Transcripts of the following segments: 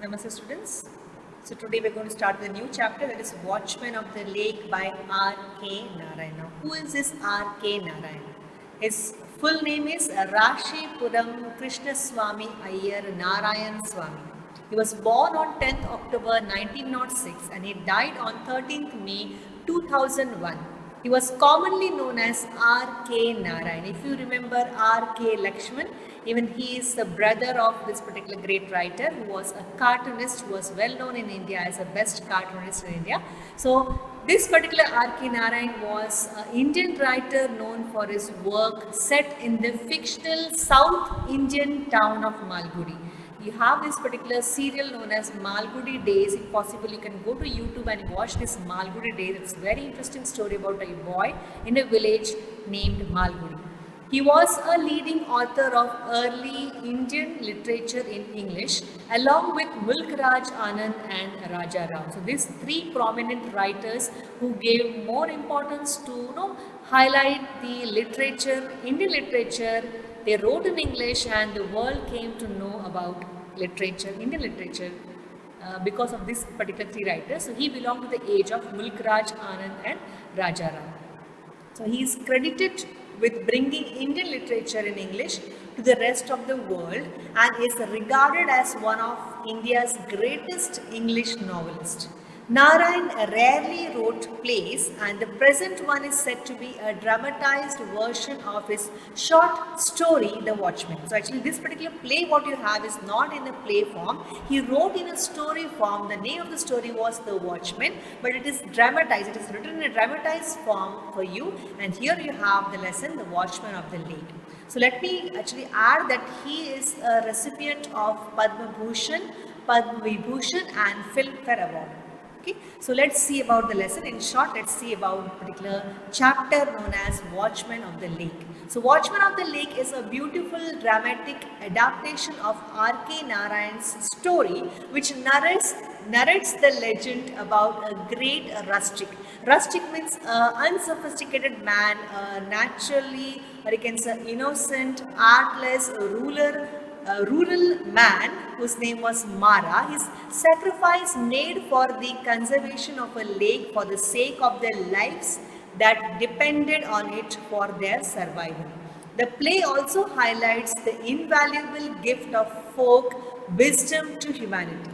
Namaste students. So today we're going to start with a new chapter, that is Watchman of the Lake by R.K. Narayana. Who is this R.K. Narayana? His full name is Rashipuram Krishnaswamy Iyer Narayan Swamy. He was born on 10th October 1906 and he died on 13th May 2001. He was commonly known as R.K. Narayan. If you remember R.K. Lakshman, even he is the brother of this particular great writer who was a cartoonist who was well known in India as the best cartoonist in India. So this particular R.K. Narayan was an Indian writer known for his work set in the fictional South Indian town of Malgudi. You have this particular serial known as Malgudi Days. If possible, you can go to YouTube and watch this Malgudi Days. It's a very interesting story about a boy in a village named Malgudi. He was a leading author of early Indian literature in English along with Mulk Raj Anand and Raja Ram. So these three prominent writers who gave more importance to highlight the literature, Indian literature. They wrote in English and the world came to know about literature, Indian literature, because of this particular three writers. So he belonged to the age of Mulk Raj Anand and Raja Ram. So he is credited with bringing Indian literature in English to the rest of the world and is regarded as one of India's greatest English novelists. Narayan rarely wrote plays and the present one is said to be a dramatized version of his short story, The Watchman. So actually this particular play what you have is not in a play form. He wrote in a story form. The name of the story was The Watchman, but it is dramatized. It is written in a dramatized form for you, and here you have the lesson, The Watchman of the Lake. So let me actually add that he is a recipient of Padma Bhushan, Padma Vibhushan and Filmfare Award. Okay, so let's see about the lesson. In short, let's see about a particular chapter known as Watchman of the Lake. So Watchman of the Lake is a beautiful dramatic adaptation of R.K. Narayan's story which narrates the legend about a great rustic. Rustic means unsophisticated man, naturally, or you can say innocent, artless, rural man whose name was Mara. His sacrifice made for the conservation of a lake for the sake of their lives that depended on it for their survival. The play also highlights the invaluable gift of folk wisdom to humanity.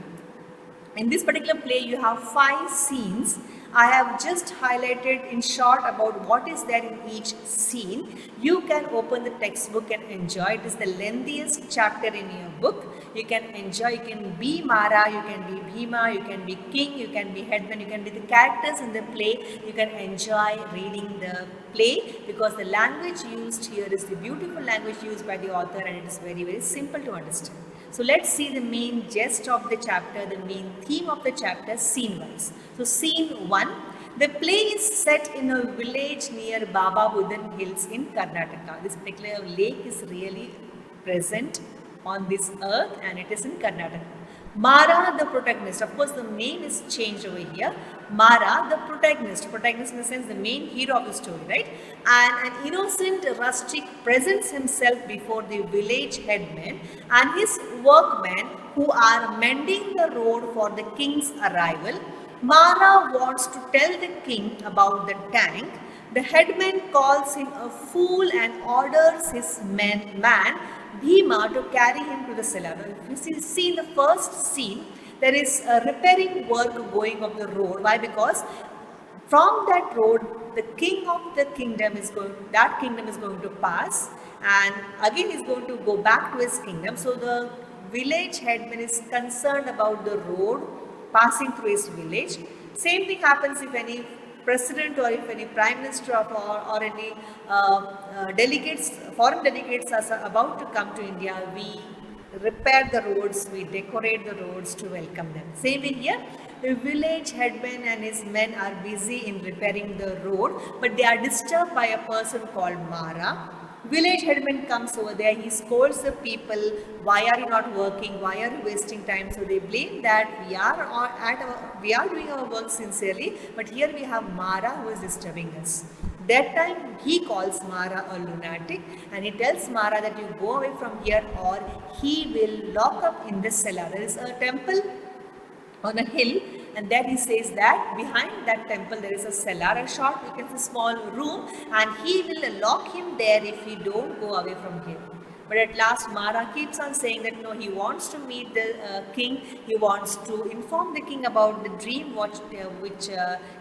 In this particular play, you have 5 scenes. I have just highlighted in short about what is there in each scene. You can open the textbook and enjoy. It is the lengthiest chapter in your book. You can enjoy. You can be Mara, you can be Bhima, you can be king, you can be headman, you can be the characters in the play. You can enjoy reading the play because the language used here is the beautiful language used by the author, and it is very, very simple to understand. So let's see the main gist of the chapter, the main theme of the chapter, scene-wise. So scene 1, the play is set in a village near Baba Budan Hills in Karnataka. This particular lake is really present on this earth and it is in Karnataka. Mara, the protagonist, of course the name is changed over here. Mara, the protagonist in the sense the main hero of the story, right? And an innocent rustic presents himself before the village headman and his workmen who are mending the road for the king's arrival. Mara wants to tell the king about the tank. The headman calls him a fool and orders his man Bhima to carry him to the cellar. If you see in the first scene, there is a repairing work going of the road. Why? Because from that road, the king of the kingdom is going to pass, and again he is going to go back to his kingdom. So the village headman is concerned about the road passing through his village. Same thing happens if any president or if any prime minister or any delegates, foreign delegates are about to come to India. We repair the roads, we decorate the roads to welcome them. Same in here, the village headman and his men are busy in repairing the road, but they are disturbed by a person called Mara. Village headman comes over there, he scolds the people, why are you not working, why are you wasting time? So they blame that we are doing our work sincerely, but here we have Mara who is disturbing us. That time he calls Mara a lunatic and he tells Mara that you go away from here or he will lock up in the cellar. There is a temple on a hill, and there he says that behind that temple there is a cellar, a short, you can say small room, and he will lock him there if he don't go away from here. But at last Mara keeps on saying that no, he wants to meet the king, he wants to inform the king about the dream which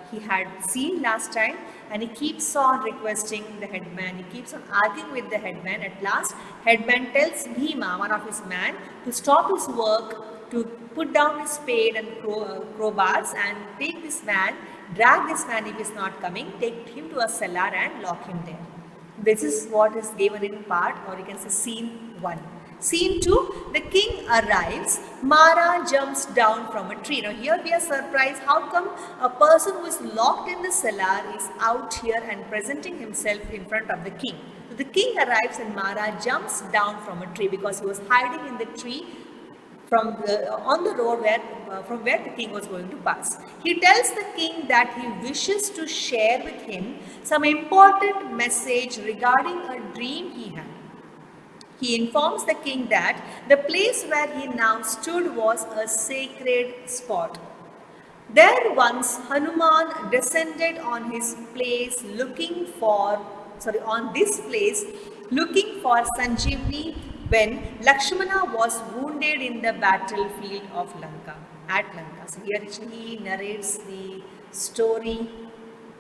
he had seen last time, and he keeps on requesting the headman, he keeps on arguing with the headman. At last headman tells Bhima, one of his men, to stop his work, to put down his spade and crowbars and take this man, drag this man if he is not coming, take him to a cellar and lock him there. This is what is given in part, or you can say scene 1. Scene 2, the king arrives, Mara jumps down from a tree. Now here we are surprised, how come a person who is locked in the cellar is out here and presenting himself in front of the king. So the king arrives and Mara jumps down from a tree because he was hiding in the tree on the road from where the king was going to pass. He tells the king that he wishes to share with him some important message regarding a dream he had. He informs the king that the place where he now stood was a sacred spot. There once Hanuman descended on this place looking for Sanjeevani when Lakshmana was wounded in the battlefield of Lanka, at Lanka. So here he narrates the story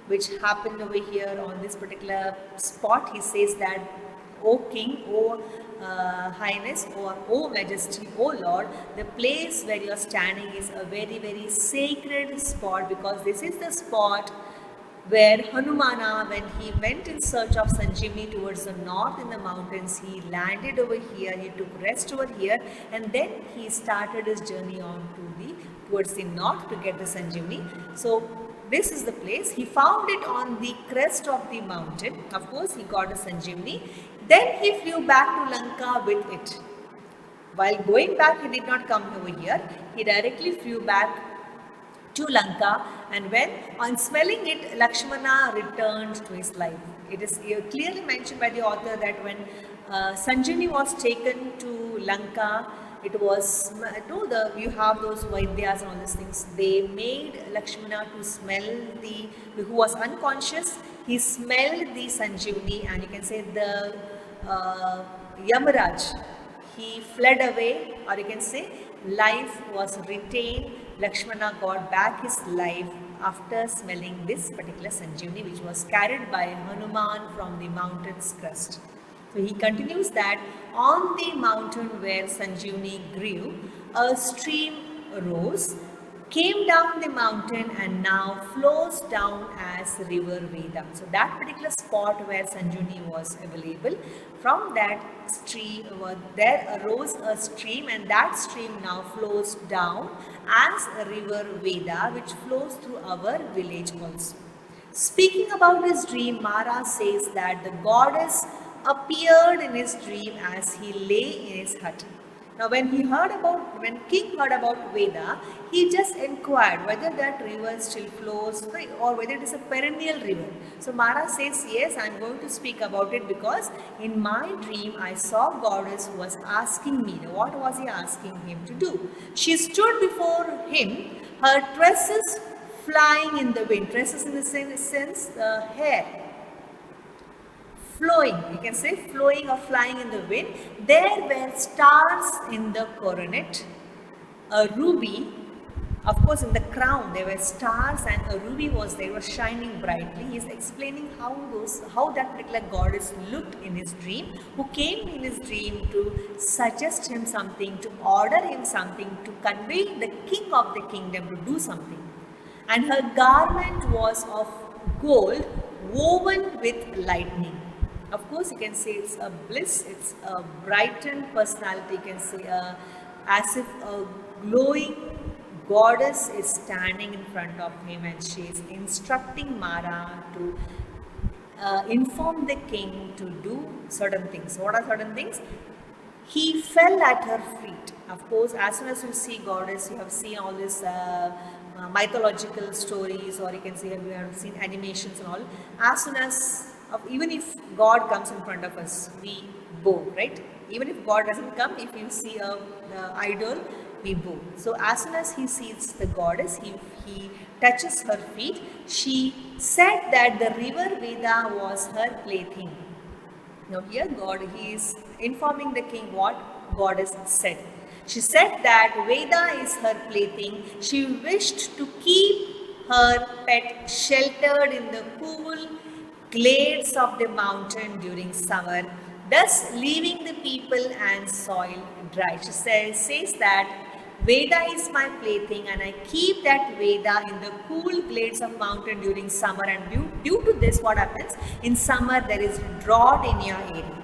which happened over here on this particular spot. He says that, O King, O Highness, or O Majesty, O Lord, the place where you are standing is a very, very sacred spot, because this is the spot where Hanumana, when he went in search of Sanjeevani towards the north in the mountains, he landed over here, he took rest over here, and then he started his journey on towards the north to get the Sanjeevani. So this is the place. He found it on the crest of the mountain. Of course, he got a Sanjeevani. Then he flew back to Lanka with it. While going back, he did not come over here. He directly flew back to Lanka, and when on smelling it, Lakshmana returned to his life. It is clearly mentioned by the author that when Sanjeevani was taken to Lanka, it was, you have those Vaidyas and all these things. They made Lakshmana to smell who was unconscious, he smelled the Sanjeevani, and you can say the Yamaraj, he fled away, or you can say life was retained. Lakshmana got back his life after smelling this particular Sanjeevani, which was carried by Hanuman from the mountain's crest. So he continues that on the mountain where Sanjeevani grew, a stream arose, came down the mountain, and now flows down as river Veda. So that particular spot where Sanjeevani was available, from that stream there arose a stream, and that stream now flows down as a river Veda, which flows through our village also. Speaking about his dream, Mara says that the goddess appeared in his dream as he lay in his hut. Now when king heard about Veda, he just inquired whether that river still flows or whether it is a perennial river. So Mara says, yes, I am going to speak about it, because in my dream I saw goddess who was asking me. What was he asking him to do? She stood before him, her tresses flying in the wind. Tresses in the sense, hair. Flowing, you can say flowing or flying in the wind. There were stars in the coronet, a ruby, of course in the crown there were stars, and a ruby was there, was shining brightly. He is explaining how that particular goddess looked in his dream, who came in his dream to suggest him something, to order him something, to convey the king of the kingdom to do something. And her garment was of gold woven with lightning. Of course, you can say it's a bliss, it's a brightened personality, you can say as if a glowing goddess is standing in front of him, and she is instructing Mara to inform the king to do certain things. What are certain things? He fell at her feet. Of course, as soon as you see goddess, you have seen all these mythological stories, or you can say you have seen animations and all. As soon as, even if God comes in front of us, we bow, right? Even if God doesn't come, if you see a idol, we bow. So as soon as he sees the goddess, he touches her feet. She said that the river Veda was her plaything. Now here he is informing the king what goddess said. She said that Veda is her plaything. She wished to keep her pet sheltered in the cool glades of the mountain during summer, thus leaving the people and soil dry. She says that Veda is my plaything and I keep that Veda in the cool glades of mountain during summer, and due to this what happens, in summer there is drought in your area.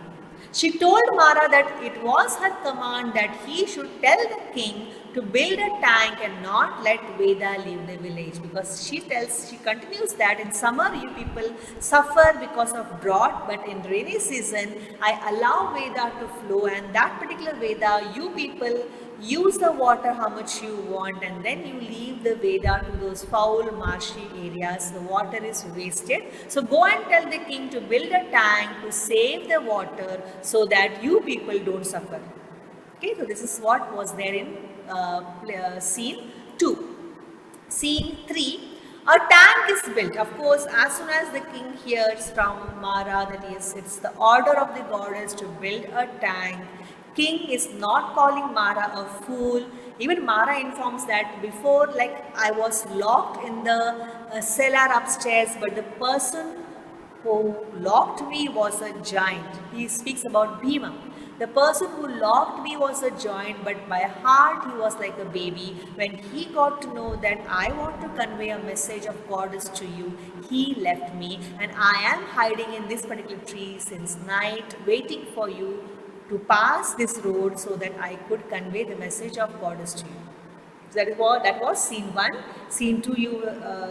She told Mara that it was her command that he should tell the king to build a tank and not let Veda leave the village, because she continues that in summer you people suffer because of drought, but in rainy season I allow Veda to flow, and that particular Veda you people use the water how much you want, and then you leave the Veda to those foul marshy areas. The water is wasted. So go and tell the king to build a tank to save the water so that you people don't suffer. Okay, so this is what was there in scene 2. Scene 3. A tank is built. Of course, as soon as the king hears from Mara that yes, it's the order of the goddess to build a tank, king is not calling Mara a fool. Even Mara informs that before, like, I was locked in the cellar upstairs, but the person who locked me was a giant. He speaks about Bhima. The person who locked me was a giant, but by heart he was like a baby. When he got to know that I want to convey a message of goddess to you, he left me, and I am hiding in this particular tree since night, waiting for you to pass this road so that I could convey the message of goddess to you. So that was scene 1. Scene 2 you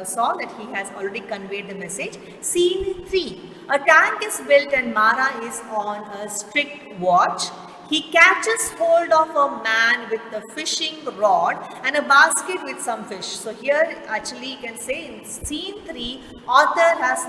saw that he has already conveyed the message. Scene 3. A tank is built and Mara is on a strict watch. He catches hold of a man with a fishing rod and a basket with some fish. So here actually you can say in scene 3, author has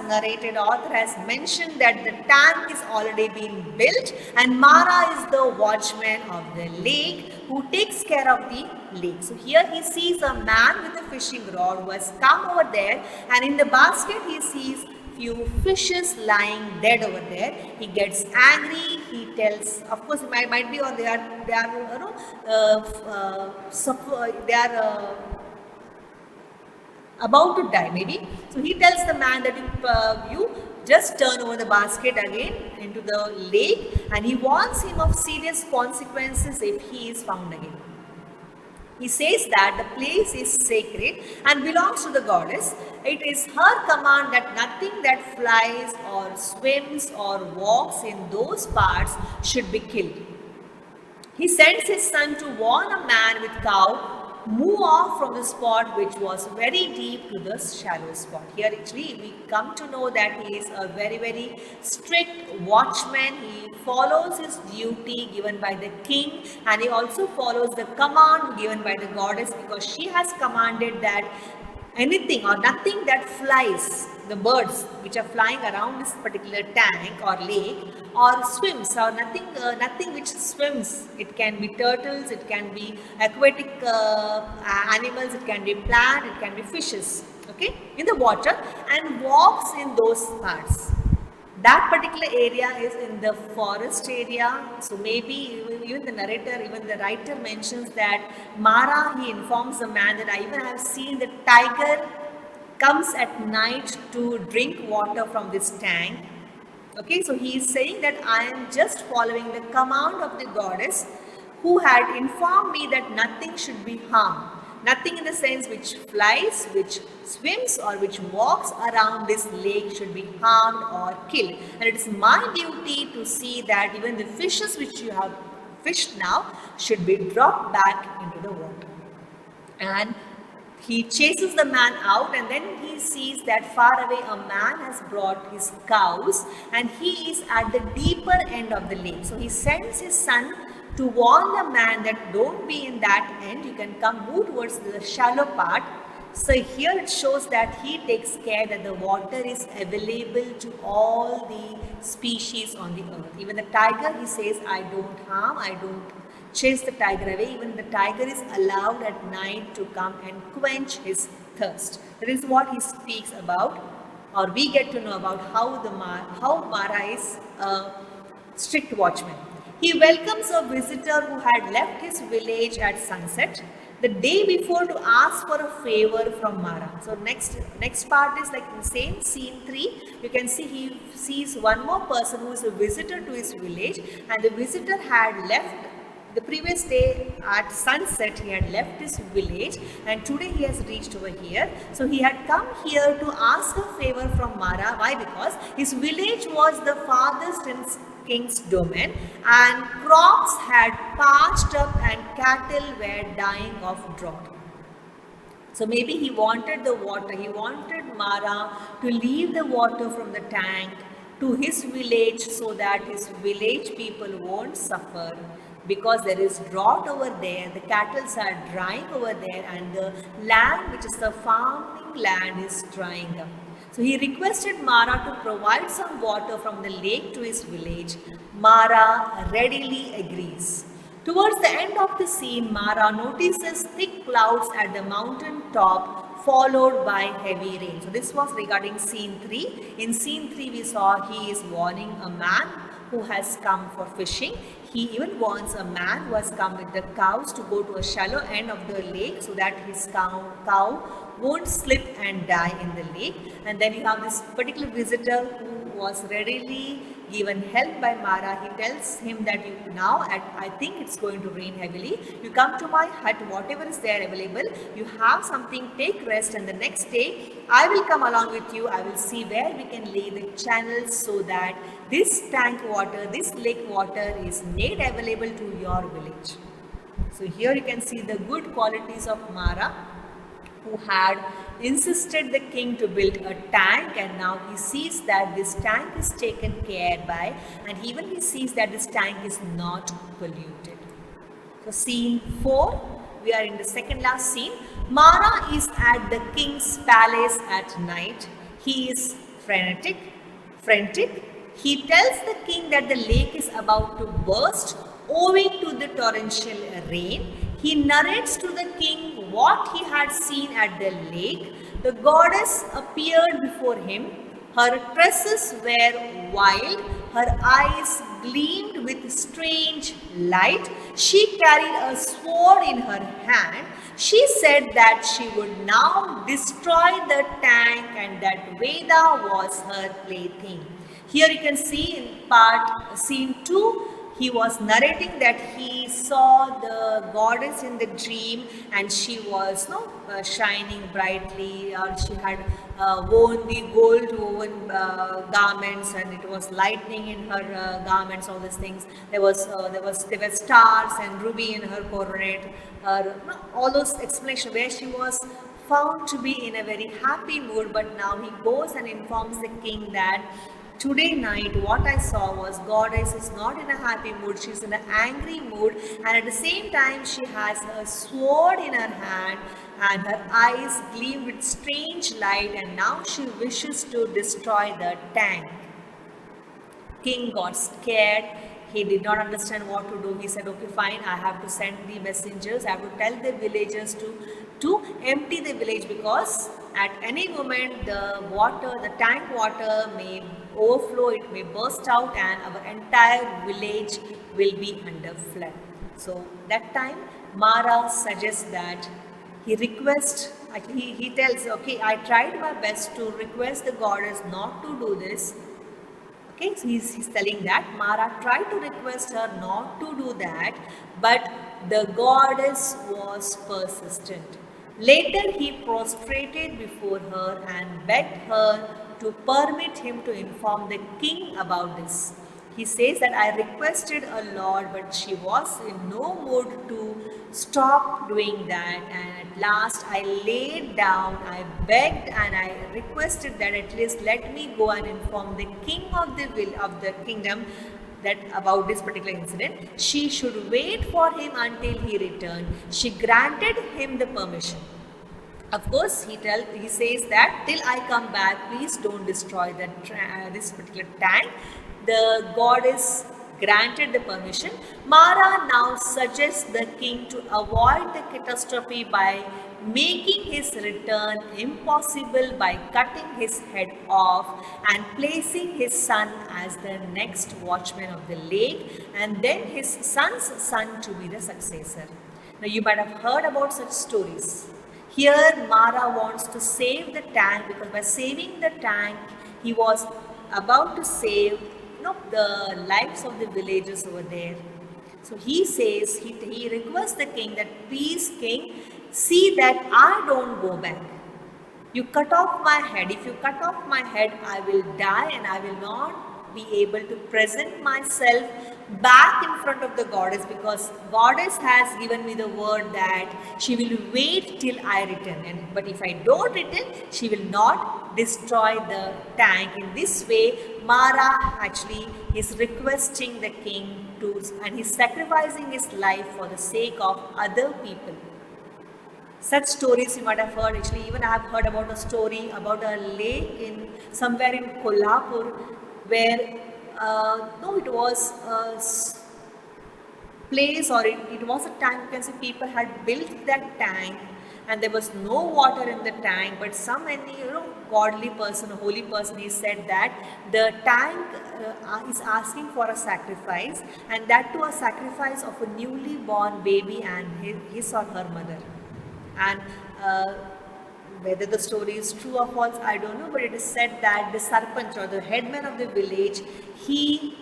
mentioned that the tank is already been built and Mara is the watchman of the lake who takes care of the lake. So here he sees a man with a fishing rod who has come over there, and in the basket he sees few fishes lying dead over there. He gets angry. He tells, of course, it might be, or they are about to die maybe. So he tells the man that you just turn over the basket again into the lake, and he warns him of serious consequences if he is found again. He says that the place is sacred and belongs to the goddess. It is her command that nothing that flies or swims or walks in those parts should be killed. He sends his son to warn a man with cow move off from the spot which was very deep to the shallow spot. Here actually we come to know that he is a very strict watchman. He follows his duty given by the king, and he also follows the command given by the goddess, because she has commanded that anything or nothing that flies, the birds which are flying around this particular tank or lake, or swims, or nothing which swims. It can be turtles, it can be aquatic animals, it can be plant, it can be fishes, okay, in the water, and walks in those parts. That particular area is in the forest area. So maybe even the narrator, even the writer mentions that Mara, he informs the man that I even have seen the tiger comes at night to drink water from this tank. Okay, so he is saying that I am just following the command of the goddess who had informed me that nothing should be harmed. Nothing in the sense which flies, which swims, or which walks around this lake should be harmed or killed. And it is my duty to see that even the fishes which you have fished now should be dropped back into the water. And he chases the man out, and then he sees that far away a man has brought his cows and he is at the deeper end of the lake. So he sends his son to warn the man that don't be in that end, you can move towards the shallow part. So here it shows that he takes care that the water is available to all the species on the earth. Even the tiger, he says, I don't harm, I don't chase the tiger away. Even the tiger is allowed at night to come and quench his thirst. That is what he speaks about, or we get to know about how Mara is a strict watchman. He welcomes a visitor who had left his village at sunset the day before to ask for a favor from Mara. So next part is like in the same scene 3. You can see he sees one more person who is a visitor to his village, and the visitor had left the previous day at sunset. He had left his village and today he has reached over here. So he had come here to ask a favor from Mara. Why? Because his village was the farthest in king's domain and crops had parched up and cattle were dying of drought. So maybe he wanted the water, he wanted Mara to leave the water from the tank to his village so that his village people won't suffer, because there is drought over there, the cattle are drying over there, and the land, which is the farming land, is drying up. So he requested Mara to provide some water from the lake to his village. Mara readily agrees. Towards the end of the scene, Mara notices thick clouds at the mountain top, followed by heavy rain. So this was regarding scene 3. In scene 3, we saw he is warning a man who has come for fishing. He even warns a man who has come with the cows to go to a shallow end of the lake so that his cow won't slip and die in the lake. And then you have this particular visitor who was readily given help by Mara. He tells him that I think it's going to rain heavily. You come to my hut, whatever is there available, you have something, take rest, and the next day I will come along with you. I will see where we can lay the channels so that this tank water, this lake water is made available to your village. So here you can see the good qualities of Mara, who had insisted the king to build a tank, and now he sees that this tank is taken care by, and even he sees that this tank is not polluted. So scene 4, we are in the second last scene. Mara is at the king's palace at night. He is frantic. He tells the king that the lake is about to burst owing to the torrential rain. He narrates to the king what he had seen at the lake. The goddess appeared before him. Her tresses were wild. Her eyes gleamed with strange light. She carried a sword in her hand. She said that she would now destroy the tank and that Veda was her plaything. Here you can see in scene 2, he was narrating that he saw the goddess in the dream, and she was shining brightly, or she had worn the gold woven garments, and it was lightning in her garments, all these things. There were stars and ruby in her coronet, all those explanations where she was found to be in a very happy mood. But now he goes and informs the king that today night what I saw was goddess is not in a happy mood, she's in an angry mood, and at the same time she has a sword in her hand and her eyes gleam with strange light, and now she wishes to destroy the tank. King got scared. He did not understand what to do. He said, okay, fine, I have to send the messengers. I have to tell the villagers to empty the village, because at any moment the tank water may overflow, it may burst out, and our entire village will be under flood. So that time Mara suggests that he tells, okay, I tried my best to request the goddess not to do this. Okay, so he's telling that Mara tried to request her not to do that, but the goddess was persistent. Later he prostrated before her and begged her to permit him to inform the king about this. He says that I requested a lord, but she was in no mood to stop doing that, and at last I laid down, I begged and I requested that at least let me go and inform the king of the kingdom that about this particular incident. She should wait for him until he returned. She granted him the permission. Of course, he says that till I come back, please don't destroy this particular tank. The goddess granted the permission. Mara now suggests the king to avoid the catastrophe by making his return impossible by cutting his head off and placing his son as the next watchman of the lake, and then his son's son to be the successor. Now you might have heard about such stories. Here Mara wants to save the tank, because by saving the tank he was about to save the lives of the villagers over there. So he says, he requests the king that, please king, see that I don't go back. You cut off my head. If you cut off my head, I will die and I will not be able to present myself back in front of the goddess, because goddess has given me the word that she will wait till I return, but if I don't return, she will not destroy the tank. In this way, Mara actually is requesting the king to, and he's sacrificing his life for the sake of other people. Such stories you might have heard. Actually, even I have heard about a story about a lake in somewhere in Kolhapur, where it was a place, or it was a tank. You can see people had built that tank and there was no water in the tank, but some godly person, a holy person, he said that the tank is asking for a sacrifice, and that to a sacrifice of a newly born baby and his or her mother. And whether the story is true or false, I don't know, but it is said that the sarpanch, or the headman of the village, he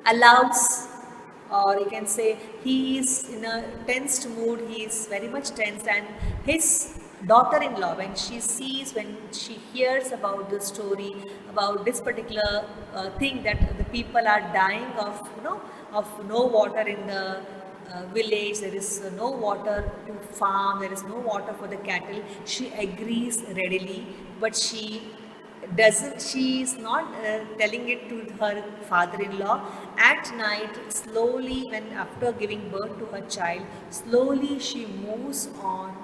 allows, or you can say he is in a tensed mood, he is very much tensed, and his daughter-in-law, when she hears about the story, about this particular thing, that the people are dying of no water in the village, there is no water to farm, there is no water for the cattle, she agrees readily, but she is not telling it to her father-in-law. At night, slowly, when after giving birth to her child, slowly she moves on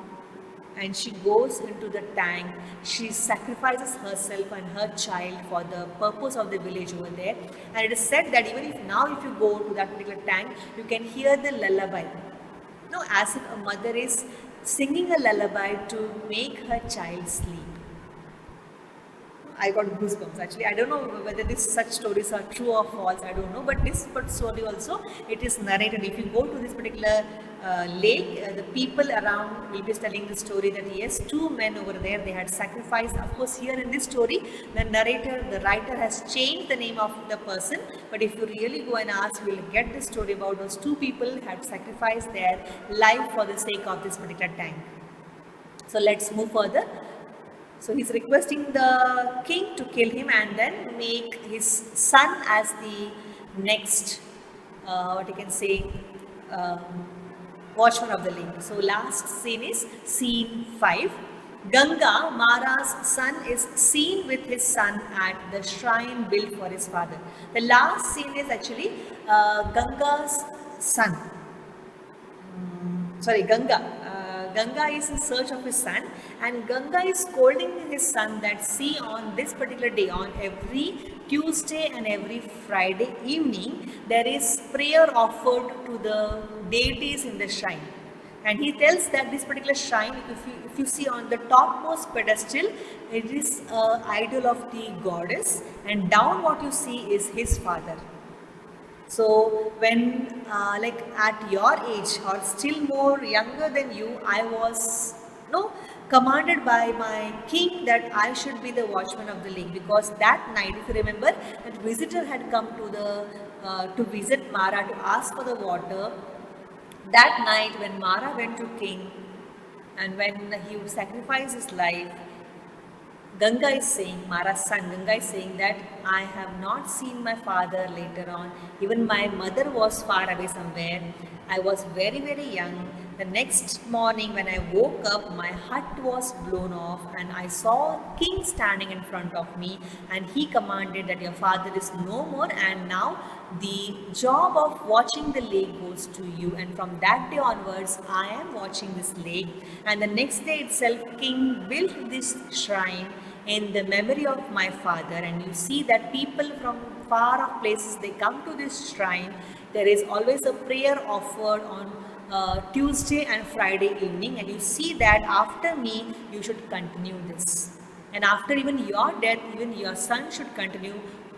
and she goes into the tank. She sacrifices herself and her child for the purpose of the village over there. And it is said that even if you go to that particular tank, you can hear the lullaby. As if a mother is singing a lullaby to make her child sleep. I got goosebumps actually. I don't know whether such stories are true or false, I don't know, but this story also, it is narrated. If you go to this particular lake, the people around will be telling the story that yes, two men over there, they had sacrificed. Of course, here in this story, the writer has changed the name of the person, but if you really go and ask, you will get the story about those two people who had sacrificed their life for the sake of this particular tank. So let's move further. So he's requesting the king to kill him and then make his son as the next, watchman of the lake. So last scene is scene 5. Ganga, Mara's son, is seen with his son at the shrine built for his father. The last scene is actually Ganga's son. Ganga is in search of his son, and Ganga is scolding his son that, see, on this particular day, on every Tuesday and every Friday evening, there is prayer offered to the deities in the shrine. And he tells that this particular shrine, if you see on the topmost pedestal, it is an idol of the goddess, and down what you see is his father. So when at your age or still more younger than you, I was commanded by my king that I should be the watchman of the lake, because that night, if you remember, that visitor had come to visit Mara to ask for the water. That night when Mara went to king and when he would sacrifice his life, Ganga is saying, Mara's son Ganga is saying that I have not seen my father later on. Even my mother was far away somewhere. I was very, very young. The next morning when I woke up, my hut was blown off and I saw king standing in front of me, and he commanded that your father is no more, and now the job of watching the lake goes to you. And from that day onwards, I am watching this lake. And the next day itself, king built this shrine in the memory of my father. And you see that people from far off places, they come to this shrine. There is always a prayer offered on Tuesday and Friday evening, and you see that after me you should continue this, and after even your death even your son should continue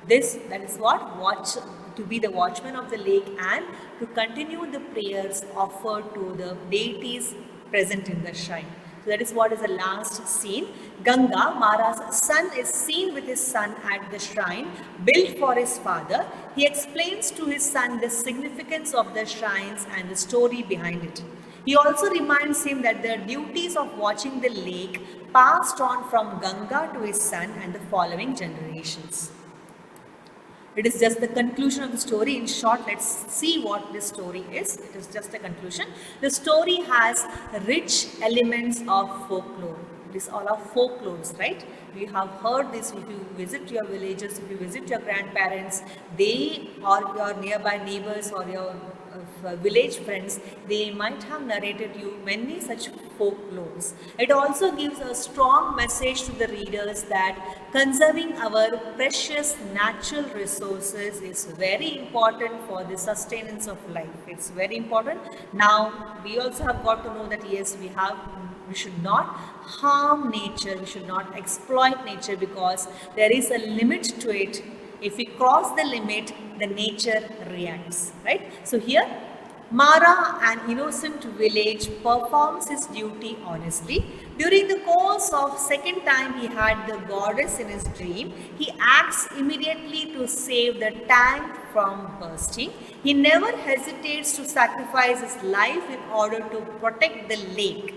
this. That is what watch, to be the watchman of the lake and to continue the prayers offered to the deities present in the shrine. So that is what is the last scene. Ganga, Mara's son, is seen with his son at the shrine built for his father. He explains to his son the significance of the shrines and the story behind it. He also reminds him that the duties of watching the lake passed on from Ganga to his son and the following generations. It is just the conclusion of the story. In short, let's see what this story is. It is just a conclusion. The story has rich elements of folklore. It is all of folklores, right? We have heard this. If you visit your villages, if you visit your grandparents, they or your nearby neighbors or your village friends, they might have narrated you many such folklores. It also gives a strong message to the readers that conserving our precious natural resources is very important for the sustenance of life. It's very important. Now we also have got to know that yes, we should not harm nature, we should not exploit nature, because there is a limit to it. If we cross the limit, the nature reacts, right? So here, Mara, an innocent village, performs his duty honestly. During the course of second time he had the goddess in his dream, he acts immediately to save the tank from bursting. He never hesitates to sacrifice his life in order to protect the lake.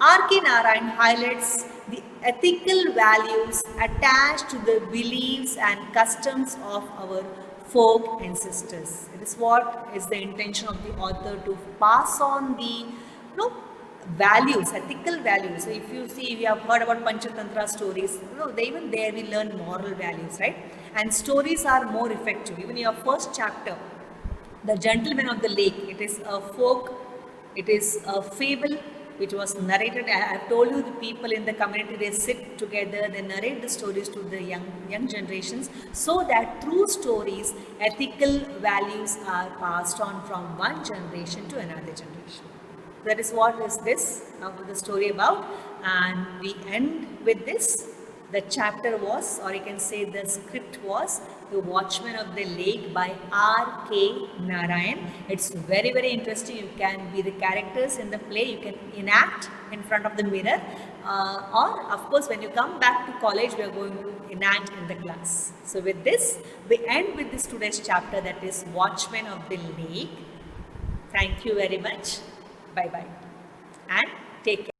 R.K. Narayan highlights the ethical values attached to the beliefs and customs of our folk ancestors. It is what is the intention of the author, to pass on the values, ethical values. So if you see, we have heard about Panchatantra stories. Even there we learn moral values, right? And stories are more effective. Even your first chapter, The Gentleman of the Lake, it is a folk, it is a fable which was narrated. I have told you, the people in the community, they sit together, they narrate the stories to the young generations, so that through stories ethical values are passed on from one generation to another generation. That is what is this the story about, and we end with this. The chapter was, or you can say the script was, The Watchman of the Lake by R.K. Narayan. It's very, very interesting. You can be the characters in the play. You can enact in front of the mirror. Or, of course, when you come back to college, we are going to enact in the class. So, with this, we end with this today's chapter, that is Watchman of the Lake. Thank you very much. Bye-bye. And take care.